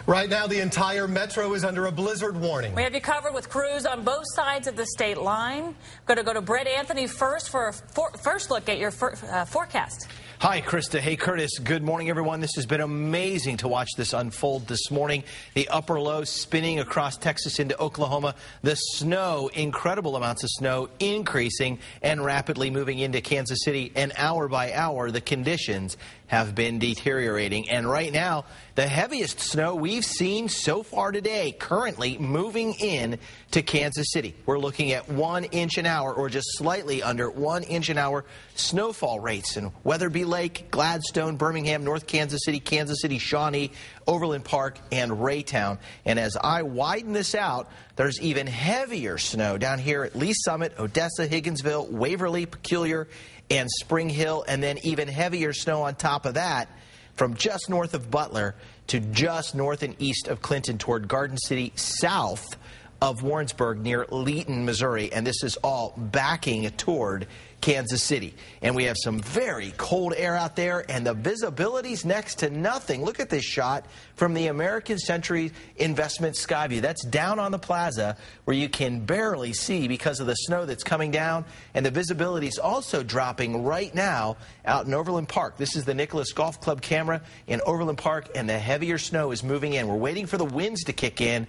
Right now, the entire metro is under a blizzard warning. We have you covered with crews on both sides of the state line. Going to go to Brett Anthony first for a first look at your forecast. Hi, Krista. Hey, Curtis. Good morning, everyone. This has been amazing to watch this unfold this morning. The upper low spinning across Texas into Oklahoma. The snow, incredible amounts of snow, increasing and rapidly moving into Kansas City. And hour by hour, the conditions have been deteriorating. And right now, the heaviest snow we've seen so far today, currently moving in to Kansas City. We're looking at 1 inch an hour, or just slightly under 1 inch an hour snowfall rates in Weatherby Lake, Gladstone, Birmingham, North Kansas City, Shawnee, Overland Park, and Raytown. And as I widen this out, there's even heavier snow down here at Lee Summit, Odessa, Higginsville, Waverly, Peculiar, and Spring Hill, and then even heavier snow on top of that from just north of Butler to just north and east of Clinton toward Garden City, south of Warrensburg near Leeton, Missouri. And this is all backing toward Kansas City. And we have some very cold air out there, and the visibility's next to nothing. Look at this shot from the American Century Investment Skyview. That's down on the plaza where you can barely see because of the snow that's coming down. And the visibility's also dropping right now out in Overland Park. This is the Nicholas Golf Club camera in Overland Park, and the heavier snow is moving in. We're waiting for the winds to kick in.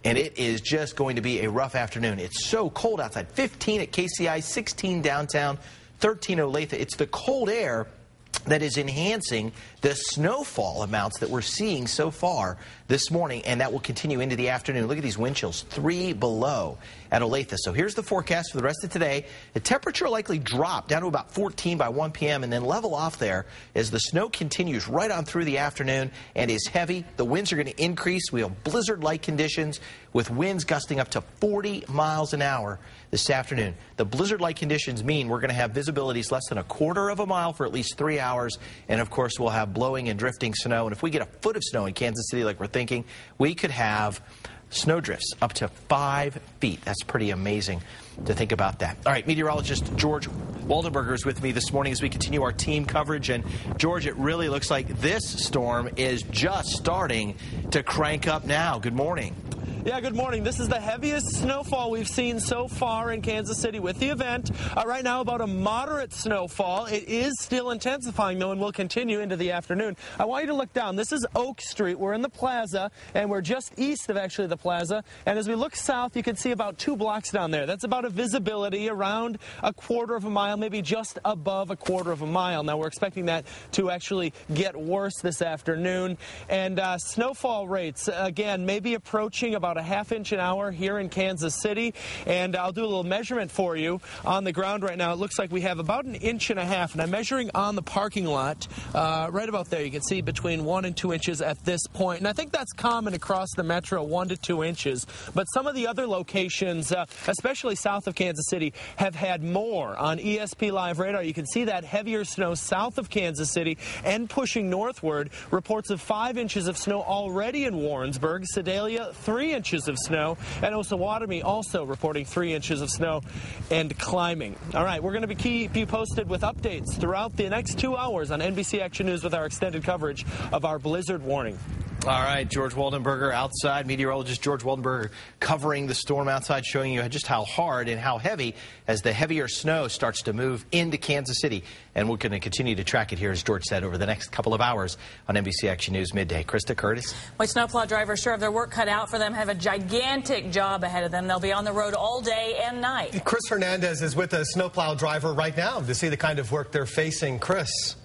And it is just going to be a rough afternoon. It's so cold outside. 15 at KCI, 16 downtown, 13 Olathe. It's the cold air that is enhancing the snowfall amounts that we're seeing so far this morning, and that will continue into the afternoon. Look at these wind chills, 3 below at Olathe. So here's the forecast for the rest of today. The temperature will likely drop down to about 14 by 1 p.m. and then level off there as the snow continues right on through the afternoon and is heavy. The winds are going to increase. We have blizzard-like conditions with winds gusting up to 40 miles an hour this afternoon. The blizzard-like conditions mean we're going to have visibilities less than a quarter of a mile for at least 3 hours. And, of course, we'll have blowing and drifting snow. And if we get a foot of snow in Kansas City like we're thinking, we could have snow drifts up to 5 feet. That's pretty amazing to think about that. All right, meteorologist George Waldenberger is with me this morning as we continue our team coverage. And, George, it really looks like this storm is just starting to crank up now. Good morning. Yeah, good morning. This is the heaviest snowfall we've seen so far in Kansas City with the event. Right now, about a moderate snowfall. It is still intensifying, though, and will continue into the afternoon. I want you to look down. This is Oak Street. We're in the plaza, and we're just east of, actually, the plaza. And as we look south, you can see about 2 blocks down there. That's about a visibility around a quarter of a mile, maybe just above a quarter of a mile. Now, we're expecting that to actually get worse this afternoon. And snowfall rates, again, maybe approaching about a ½ inch an hour here in Kansas City. And I'll do a little measurement for you on the ground right now. It looks like we have about 1.5 inches, and I'm measuring on the parking lot right about there. You can see between 1 and 2 inches at this point, and I think that's common across the metro, 1 to 2 inches. But some of the other locations, especially south of Kansas City, have had more. On ESP Live radar, you can see that heavier snow south of Kansas City and pushing northward. Reports of 5 inches of snow already in Warrensburg, Sedalia 3 inches of snow, and Osawatomie also reporting 3 inches of snow and climbing. All right, we're going to keep you posted with updates throughout the next 2 hours on NBC Action News with our extended coverage of our blizzard warning. All right, George Waldenberger outside, meteorologist George Waldenberger covering the storm outside, showing you just how hard and how heavy as the heavier snow starts to move into Kansas City. And we're going to continue to track it here, as George said, over the next couple of hours on NBC Action News Midday. Krista, Curtis. Well, snowplow drivers sure have their work cut out for them, have a gigantic job ahead of them. They'll be on the road all day and night. Chris Hernandez is with a snowplow driver right now to see the kind of work they're facing. Chris.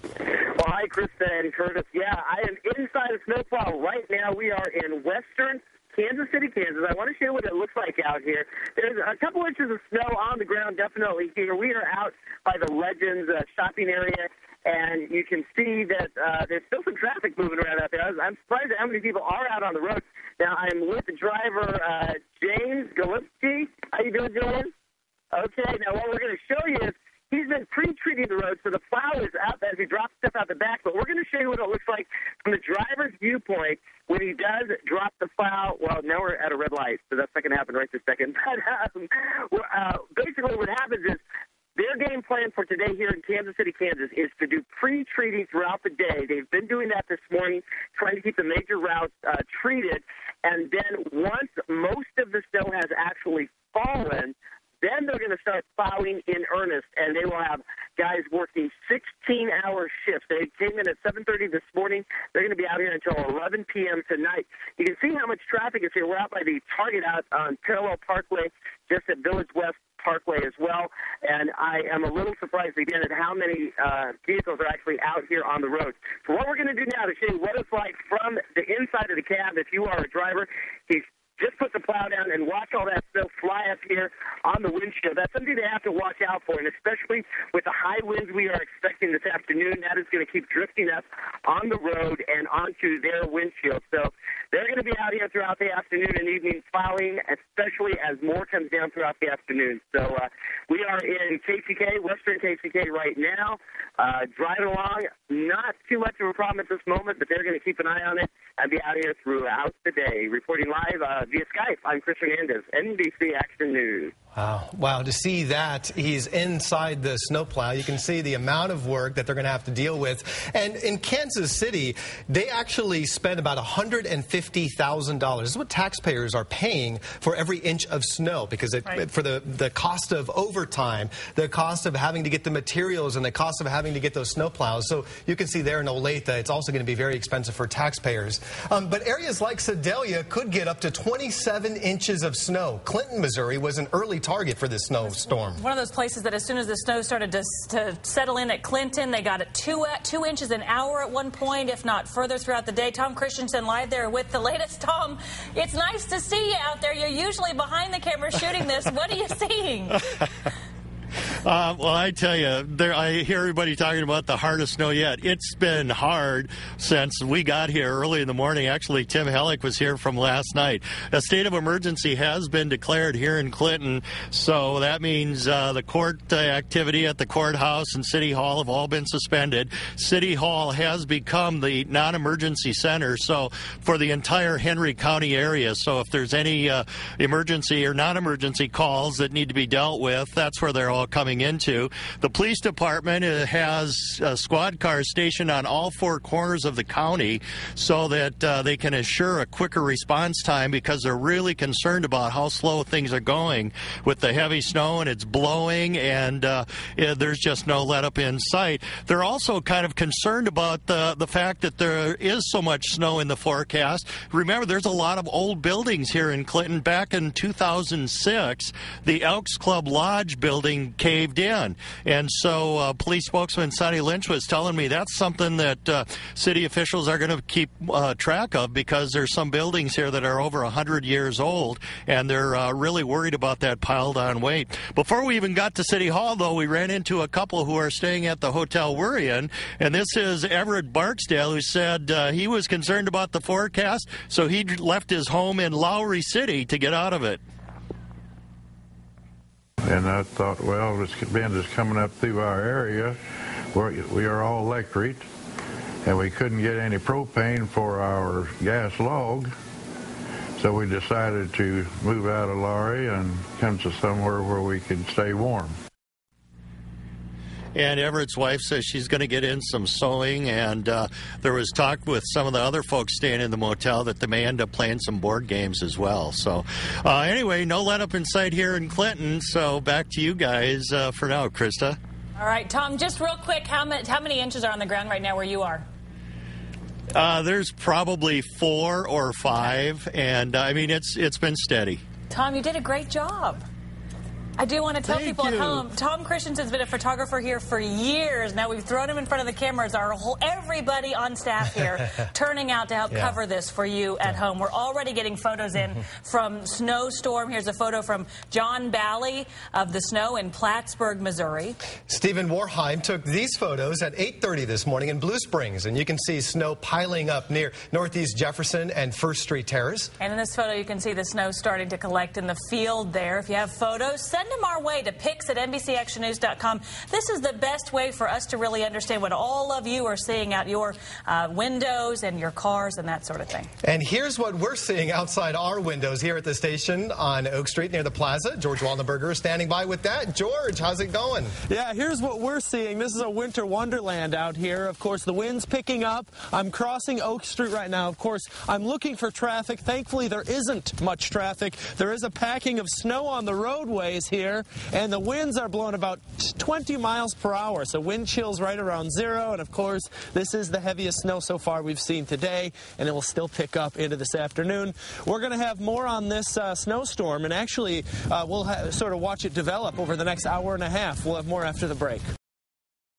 Well, hi, Krista and Curtis. Yeah, I am inside a snowplow right now. We are in western Kansas City, Kansas. I want to share what it looks like out here. There's a couple inches of snow on the ground, definitely here. We are out by the Legends shopping area, and you can see that there's still some traffic moving around out there. I'm surprised at how many people are out on the road. Now, I'm with the driver, James Gillespie. How you doing, James? Okay, now what we're going to show you is he's been pre-treating the road, so the plow is out as he drops stuff out the back. But we're going to show you what it looks like from the driver's viewpoint when he does drop the plow. Well, now we're at a red light, so that's not going to happen right this second. But basically what happens is Their game plan for today here in Kansas City, Kansas, is to do pre-treating throughout the day. They've been doing that this morning, trying to keep the major routes treated. And then once most of the snow has actually fallen, then they're going to start plowing in earnest, and they will have guys working 16-hour shifts. They came in at 7:30 this morning. They're going to be out here until 11 p.m. tonight. You can see how much traffic is here. We're out by the Target out on Parallel Parkway, just at Village West Parkway as well, and I am a little surprised again at how many vehicles are actually out here on the road. So what we're going to do now to show you what it's like from the inside of the cab, if you are a driver, he's just put the plow down and watch all that snow fly up here on the windshield. That's something they have to watch out for, and especially with the high winds we are expecting this afternoon, that is going to keep drifting us on the road and onto their windshield. So they're going to be out here throughout the afternoon and evening plowing, especially as more comes down throughout the afternoon. So we are in KCK, Western KCK right now, driving along. Not too much of a problem at this moment, but they're going to keep an eye on it and be out here throughout the day. Reporting live via Skype, I'm Chris Hernandez, NBC Action News. Wow, to see that he's inside the snowplow, you can see the amount of work that they're going to have to deal with. And in Kansas City, they actually spend about $150,000. This is what taxpayers are paying for every inch of snow, because for the cost of overtime, the cost of having to get the materials, and the cost of having to get those snowplows. So you can see there in Olathe, it's also going to be very expensive for taxpayers. But areas like Sedalia could get up to 27 inches of snow. Clinton, Missouri was an early target for this snowstorm. One of those places that as soon as the snow started to settle in at Clinton, they got it 2 inches an hour at one point, if not further throughout the day. Tom Christensen live there with the latest. Tom, it's nice to see you out there. You're usually behind the camera shooting this. What are you seeing? Well, I tell you, I hear everybody talking about the hardest snow yet. It's been hard since we got here early in the morning. Actually, Tim Hellick was here from last night. A state of emergency has been declared here in Clinton, so that means the court activity at the courthouse and City Hall have all been suspended. City Hall has become the non-emergency center, so for the entire Henry County area. So if there's any emergency or non-emergency calls that need to be dealt with, that's where they're all coming into. The police department has squad cars stationed on all 4 corners of the county so that they can ensure a quicker response time, because they're really concerned about how slow things are going with the heavy snow, and it's blowing, and there's just no let up in sight. They're also kind of concerned about the fact that there is so much snow in the forecast. Remember, there's a lot of old buildings here in Clinton. Back in 2006, the Elks Club Lodge building caved in, and so police spokesman Sonny Lynch was telling me that's something that city officials are going to keep track of, because there's some buildings here that are over 100 years old, and they're really worried about that piled on weight. Before we even got to City Hall, though, we ran into a couple who are staying at the hotel we're in, and this is Everett Barksdale, who said he was concerned about the forecast, so he left his home in Lowry City to get out of it. And I thought, well, this wind is coming up through our area. We are all electric, and we couldn't get any propane for our gas log. So we decided to move out of Lowry and come to somewhere where we could stay warm. And Everett's wife says she's going to get in some sewing, and there was talk with some of the other folks staying in the motel that they may end up playing some board games as well. So anyway, no let up in sight here in Clinton. So back to you guys for now, Krista. All right, Tom, just real quick, how many inches are on the ground right now where you are? There's probably 4 or 5, and I mean, it's been steady. Tom, you did a great job. I do want to tell people at home, Tom Christensen's been a photographer here for years. Now we've thrown him in front of the cameras. Everybody on staff here turning out to help cover this for you at home. We're already getting photos in from Snowstorm. Here's a photo from John Bally of the snow in Plattsburgh, Missouri. Stephen Warheim took these photos at 8:30 this morning in Blue Springs, and you can see snow piling up near Northeast Jefferson and First Street Terrace. And in this photo, you can see the snow starting to collect in the field there. If you have photos, send send them our way to pics@NBCActionNews.com. This is the best way for us to really understand what all of you are seeing out your windows and your cars and that sort of thing. And here's what we're seeing outside our windows here at the station on Oak Street near the plaza. George Waldenberger is standing by with that. George, how's it going? Yeah, here's what we're seeing. This is a winter wonderland out here. Of course, the wind's picking up. I'm crossing Oak Street right now. Of course, I'm looking for traffic. Thankfully, there isn't much traffic. There is a packing of snow on the roadways here, and the winds are blowing about 20 miles per hour, so wind chill's right around 0. And of course, this is the heaviest snow so far we've seen today, and it will still pick up into this afternoon. We're going to have more on this snowstorm, and actually we'll sort of watch it develop over the next hour and a half. We'll have more after the break.